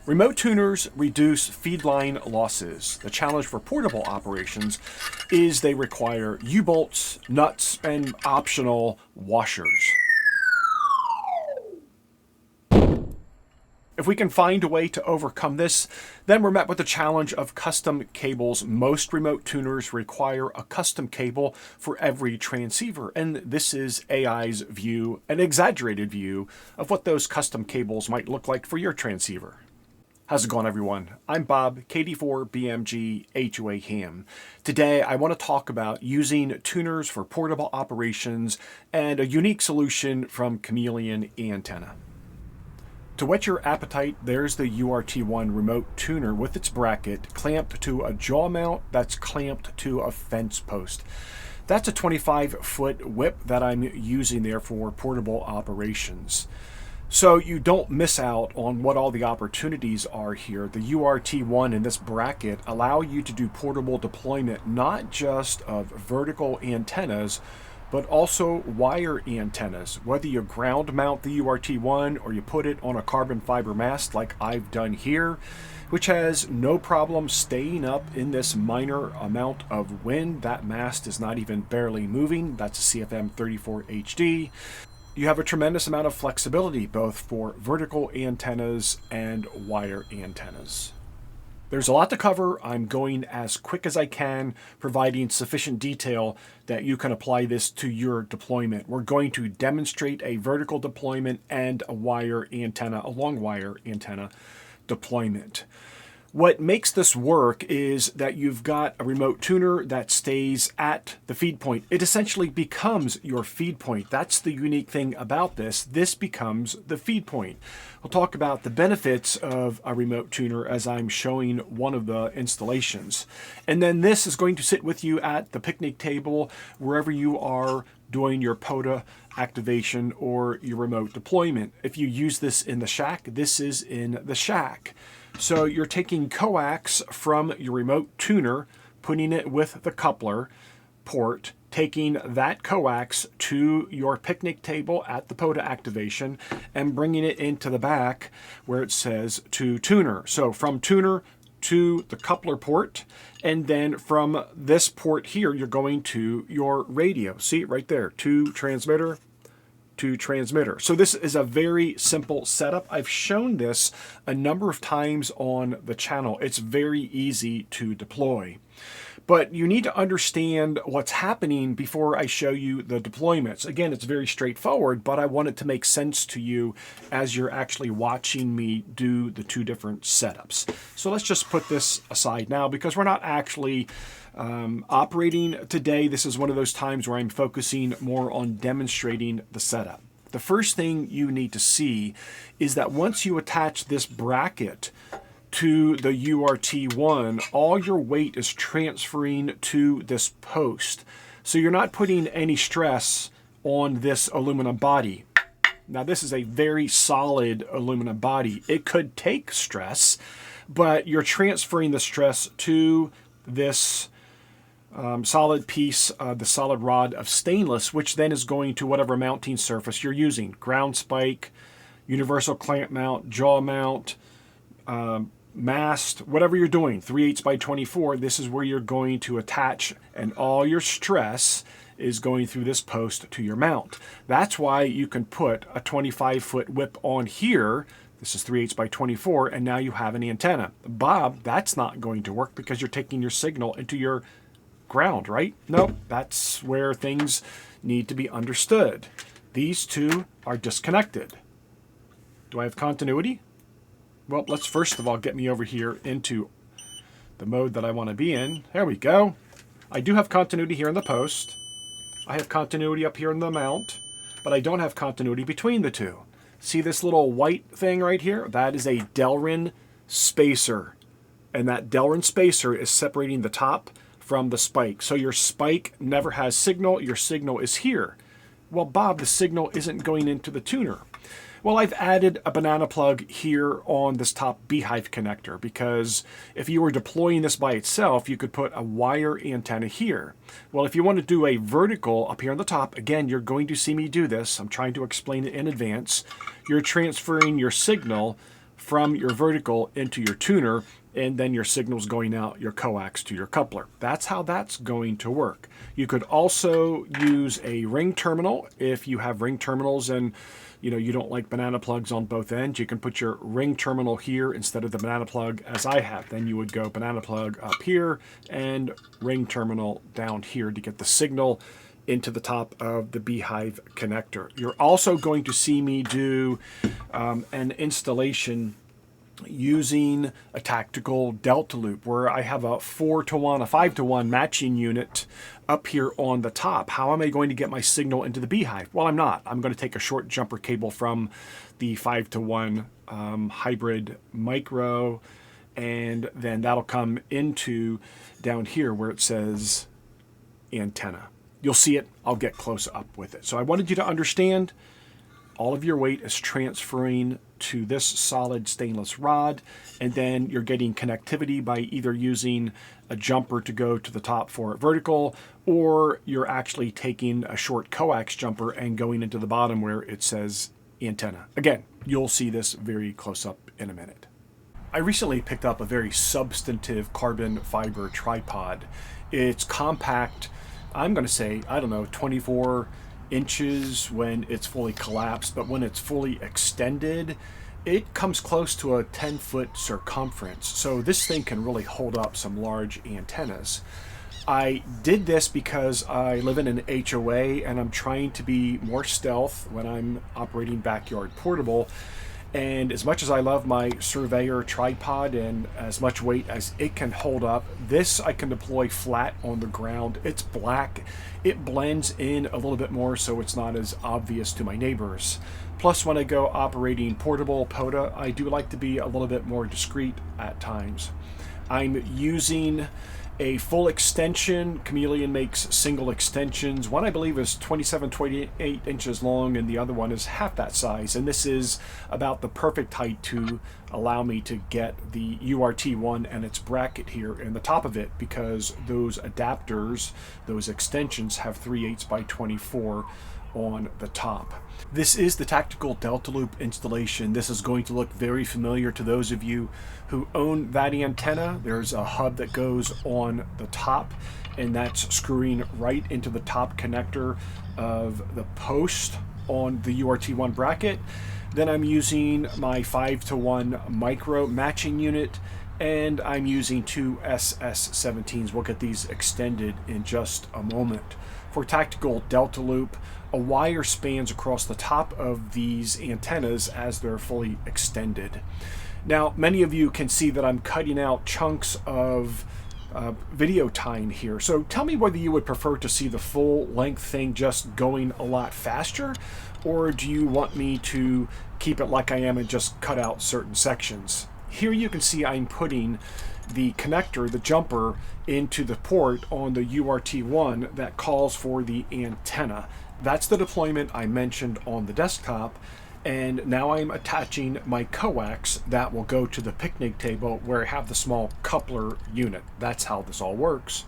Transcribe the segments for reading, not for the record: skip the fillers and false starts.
Remote tuners reduce feed line losses. The challenge for portable operations is they require U-bolts, nuts, and optional washers. If we can find a way to overcome this, then we're met with the challenge of custom cables. Most remote tuners require a custom cable for every transceiver, and this is AI's view, an exaggerated view, of what those custom cables might look like for your transceiver. How's it going, everyone? I'm Bob, KD4BMG HOA Ham. Today, I want to talk about using tuners for portable operations and a unique solution from Chameleon antenna. To whet your appetite, there's the URT-1 remote tuner with its bracket clamped to a jaw mount that's clamped to a fence post. That's a 25-foot whip that I'm using there for portable operations. So you don't miss out on what all the opportunities are here. The URT-1 and this bracket allow you to do portable deployment not just of vertical antennas, but also wire antennas. Whether you ground mount the URT-1 or you put it on a carbon fiber mast like I've done here, which has no problem staying up in this minor amount of wind. That mast is not even barely moving. That's a CFM 34 HD. You have a tremendous amount of flexibility both for vertical antennas and wire antennas. There's a lot to cover. I'm going as quick as I can, providing sufficient detail that you can apply this to your deployment. We're going to demonstrate a vertical deployment and a wire antenna, a long wire antenna deployment. What makes this work is that you've got a remote tuner that stays at the feed point. It essentially becomes your feed point. That's the unique thing about this. This becomes the feed point. We'll talk about the benefits of a remote tuner as I'm showing one of the installations. And then this is going to sit with you at the picnic table, wherever you are doing your POTA activation or your remote deployment. If you use this in the shack, this is in the shack. So you're taking coax from your remote tuner, putting it with the coupler port, taking that coax to your picnic table at the POTA activation and bringing it into the back where it says to tuner. So from tuner to the coupler port, and then from this port here, you're going to your radio. See it right there, to transmitter, to transmitter. So this is a very simple setup. I've shown this a number of times on the channel. It's very easy to deploy. But you need to understand what's happening before I show you the deployments. Again, it's very straightforward, but I want it to make sense to you as you're actually watching me do the two different setups. So let's just put this aside now because we're not actually operating today. This is one of those times where I'm focusing more on demonstrating the setup. The first thing you need to see is that once you attach this bracket to the URT-1, all your weight is transferring to this post. So you're not putting any stress on this aluminum body. Now this is a very solid aluminum body. It could take stress, but you're transferring the stress to this solid piece, the solid rod of stainless, which then is going to whatever mounting surface you're using. Ground spike, universal clamp mount, jaw mount, mast, whatever you're doing, 3/8 by 24, this is where you're going to attach, and all your stress is going through this post to your mount. That's why you can put a 25-foot whip on here. This is 3/8 by 24, and now you have an antenna. Bob, that's not going to work because you're taking your signal into your ground, right? Nope, that's where things need to be understood. These two are disconnected. Do I have continuity? Well, let's first of all get me over here into the mode that I want to be in. There we go. I do have continuity here in the post. I have continuity up here in the mount, but I don't have continuity between the two. See this little white thing right here? That is a Delrin spacer. And that Delrin spacer is separating the top from the spike. So your spike never has signal. Your signal is here. Well, Bob, the signal isn't going into the tuner. Well, I've added a banana plug here on this top beehive connector because if you were deploying this by itself, you could put a wire antenna here. Well, if you want to do a vertical up here on the top, again, you're going to see me do this. I'm trying to explain it in advance. You're transferring your signal from your vertical into your tuner, and then your signal's going out your coax to your coupler. That's how that's going to work. You could also use a ring terminal if you have ring terminals and you don't like banana plugs on both ends. You can put your ring terminal here instead of the banana plug as I have. Then you would go banana plug up here and ring terminal down here to get the signal into the top of the Beehive connector. You're also going to see me do an installation using a tactical delta loop where I have a 4-to-1, a 5-to-1 matching unit up here on the top. How am I going to get my signal into the Beehive? Well, I'm not. I'm going to take a short jumper cable from the 5-to-1 hybrid micro, and then that'll come into down here where it says antenna. You'll see it. I'll get close up with it. So I wanted you to understand all of your weight is transferring to this solid stainless rod, and then you're getting connectivity by either using a jumper to go to the top for vertical, or you're actually taking a short coax jumper and going into the bottom where it says antenna. Again, you'll see this very close up in a minute. I recently picked up a very substantive carbon fiber tripod. It's compact. I'm going to say, 24 inches when it's fully collapsed, but when it's fully extended, it comes close to a 10-foot circumference. So this thing can really hold up some large antennas. I did this because I live in an HOA and I'm trying to be more stealth when I'm operating backyard portable. And as much as I love my Surveyor tripod and as much weight as it can hold up, this I can deploy flat on the ground. It's black. It blends in a little bit more so it's not as obvious to my neighbors. Plus, when I go operating portable POTA, I do like to be a little bit more discreet at times. I'm using a full extension. Chameleon makes single extensions. One I believe is 28 inches long and the other one is half that size. And this is about the perfect height to allow me to get the URT-1 and its bracket here in the top of it, because those adapters, those extensions have 3/8 by 24 on the top. This is the tactical delta loop installation. This is going to look very familiar to those of you who own that antenna. There's a hub that goes on the top, and that's screwing right into the top connector of the post on the URT-1 bracket. Then I'm using my 5-to-1 micro matching unit, and I'm using two SS17s. We'll get these extended in just a moment. For tactical delta loop, a wire spans across the top of these antennas as they're fully extended. Now, many of you can see that I'm cutting out chunks of video time here. So tell me whether you would prefer to see the full length thing just going a lot faster, or do you want me to keep it like I am and just cut out certain sections? Here you can see I'm putting the connector, the jumper, into the port on the URT-1 that calls for the antenna. That's the deployment I mentioned on the desktop, and now I'm attaching my coax that will go to the picnic table where I have the small coupler unit. That's how this all works.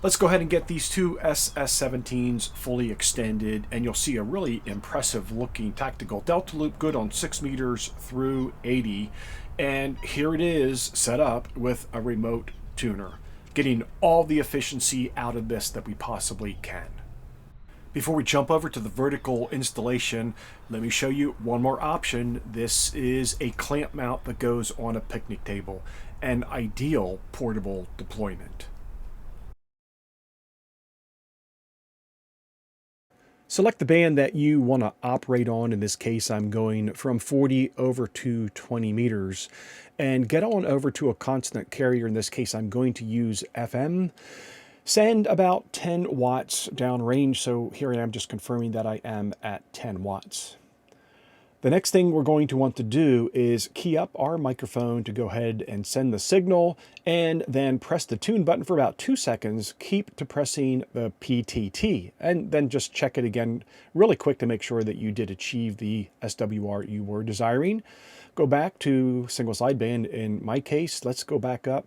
Let's go ahead and get these two SS17s fully extended, and you'll see a really impressive looking tactical delta loop, good on 6 meters through 80. And here it is set up with a remote tuner, getting all the efficiency out of this that we possibly can. Before we jump over to the vertical installation, let me show you one more option. This is a clamp mount that goes on a picnic table, an ideal portable deployment. Select the band that you want to operate on. In this case, I'm going from 40 over to 20 meters, and get on over to a constant carrier. In this case, I'm going to use FM. Send about 10 watts downrange. So here I am just confirming that I am at 10 watts. The next thing we're going to want to do is key up our microphone to go ahead and send the signal, and then press the tune button for about 2 seconds. Keep depressing the PTT, and then just check it again really quick to make sure that you did achieve the SWR you were desiring. Go back to single sideband. In my case, let's go back up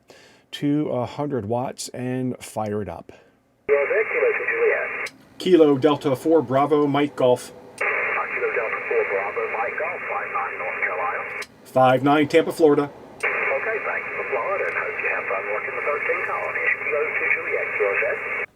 to 100 watts and fire it up. Kilo Delta 4 Bravo Mike Golf. 59 Tampa, Florida. Okay, thank you for Florida, and hope you have fun working the 13 colonies. Kilo to Juliet, go ahead.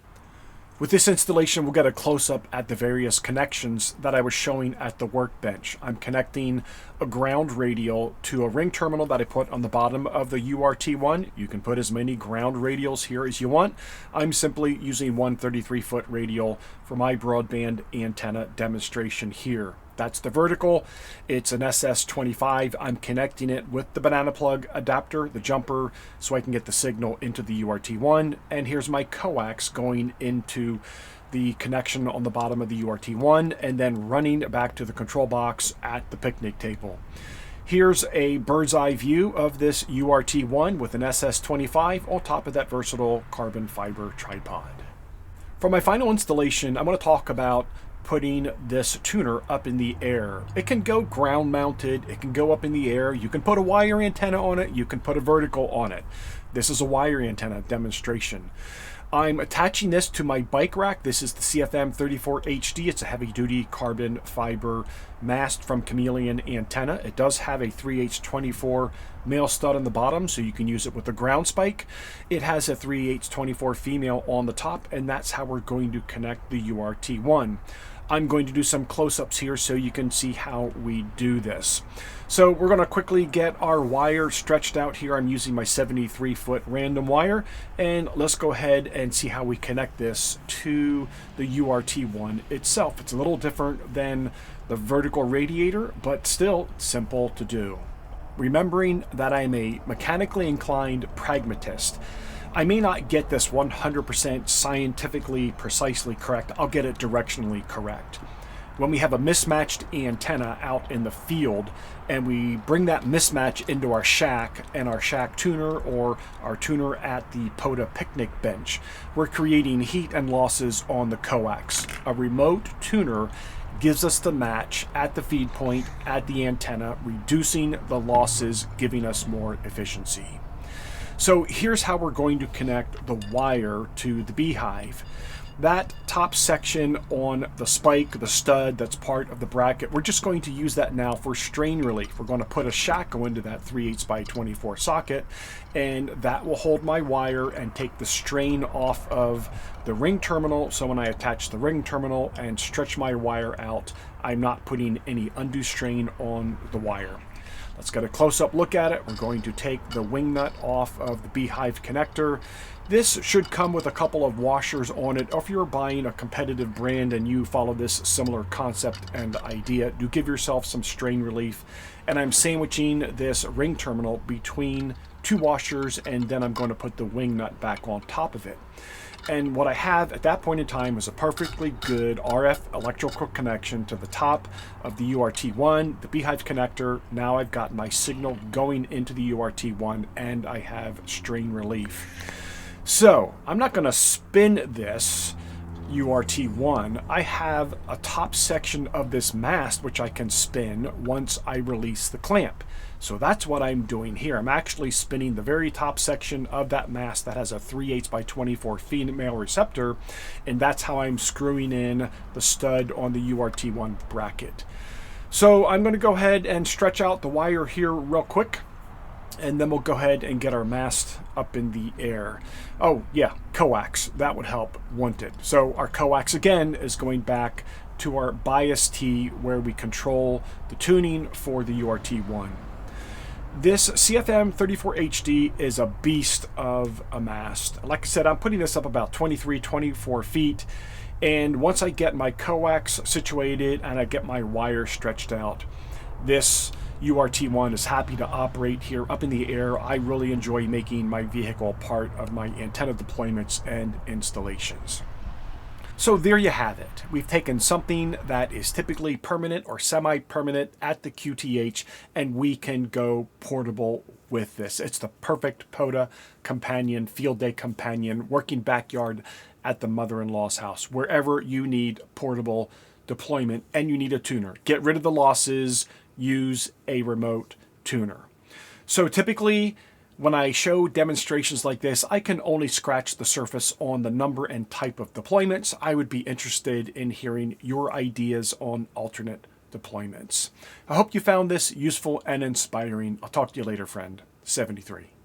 With this installation, we'll get a close-up at the various connections that I was showing at the workbench. I'm connecting a ground radial to a ring terminal that I put on the bottom of the URT-1. You can put as many ground radials here as you want. I'm simply using one 33-foot radial for my broadband antenna demonstration here. That's the vertical. It's an SS25. I'm connecting it with the banana plug adapter, the jumper, so I can get the signal into the URT1. And here's my coax going into the connection on the bottom of the URT1 and then running back to the control box at the picnic table. Here's a bird's eye view of this URT1 with an SS25 on top of that versatile carbon fiber tripod. For my final installation, I'm going to talk about putting this tuner up in the air. It can go ground mounted, it can go up in the air, you can put a wire antenna on it, you can put a vertical on it. This is a wire antenna demonstration. I'm attaching this to my bike rack. This is the CFM34HD. It's a heavy duty carbon fiber mast from Chameleon antenna. It does have a 3/824 male stud on the bottom, so you can use it with a ground spike. It has a 3/824 female on the top, and that's how we're going to connect the URT1. I'm going to do some close-ups here so you can see how we do this. So we're going to quickly get our wire stretched out here. I'm using my 73-foot random wire, and let's go ahead and see how we connect this to the URT1 itself. It's a little different than the vertical radiator, but still simple to do. Remembering that I'm a mechanically inclined pragmatist, I may not get this 100% scientifically precisely correct. I'll get it directionally correct. When we have a mismatched antenna out in the field and we bring that mismatch into our shack and our shack tuner or our tuner at the POTA picnic bench, we're creating heat and losses on the coax. A remote tuner gives us the match at the feed point at the antenna, reducing the losses, giving us more efficiency. So here's how we're going to connect the wire to the beehive. That top section on the spike, the stud that's part of the bracket, we're just going to use that now for strain relief. We're going to put a shackle into that 3/8x24 socket, and that will hold my wire and take the strain off of the ring terminal. So when I attach the ring terminal and stretch my wire out, I'm not putting any undue strain on the wire. Let's get a close-up look at it. We're going to take the wing nut off of the beehive connector. This should come with a couple of washers on it. Or if you're buying a competitive brand and you follow this similar concept and idea, do give yourself some strain relief. And I'm sandwiching this ring terminal between two washers, and then I'm going to put the wing nut back on top of it. And what I have at that point in time is a perfectly good RF electrical connection to the top of the URT1, the beehive connector. Now I've got my signal going into the URT1 and I have strain relief. So I'm not going to spin this URT1. I have a top section of this mast which I can spin once I release the clamp. So that's what I'm doing here. I'm actually spinning the very top section of that mast that has a 3/8x24 female receptor, and that's how I'm screwing in the stud on the URT1 bracket. So I'm going to go ahead and stretch out the wire here real quick, and then we'll go ahead and get our mast up in the air. Oh yeah, coax, that would help, wouldn't it? So our coax again is going back to our bias T where we control the tuning for the URT1. This CFM34HD is a beast of a mast. Like I said, I'm putting this up about 24 feet. And once I get my coax situated and I get my wire stretched out, this URT1 is happy to operate here up in the air. I really enjoy making my vehicle part of my antenna deployments and installations. So there you have it. We've taken something that is typically permanent or semi-permanent at the QTH, and we can go portable with this. It's the perfect POTA companion, field day companion, working backyard at the mother-in-law's house, wherever you need portable deployment and you need a tuner. Get rid of the losses, use a remote tuner. So typically, when I show demonstrations like this, I can only scratch the surface on the number and type of deployments. I would be interested in hearing your ideas on alternate deployments. I hope you found this useful and inspiring. I'll talk to you later, friend. 73.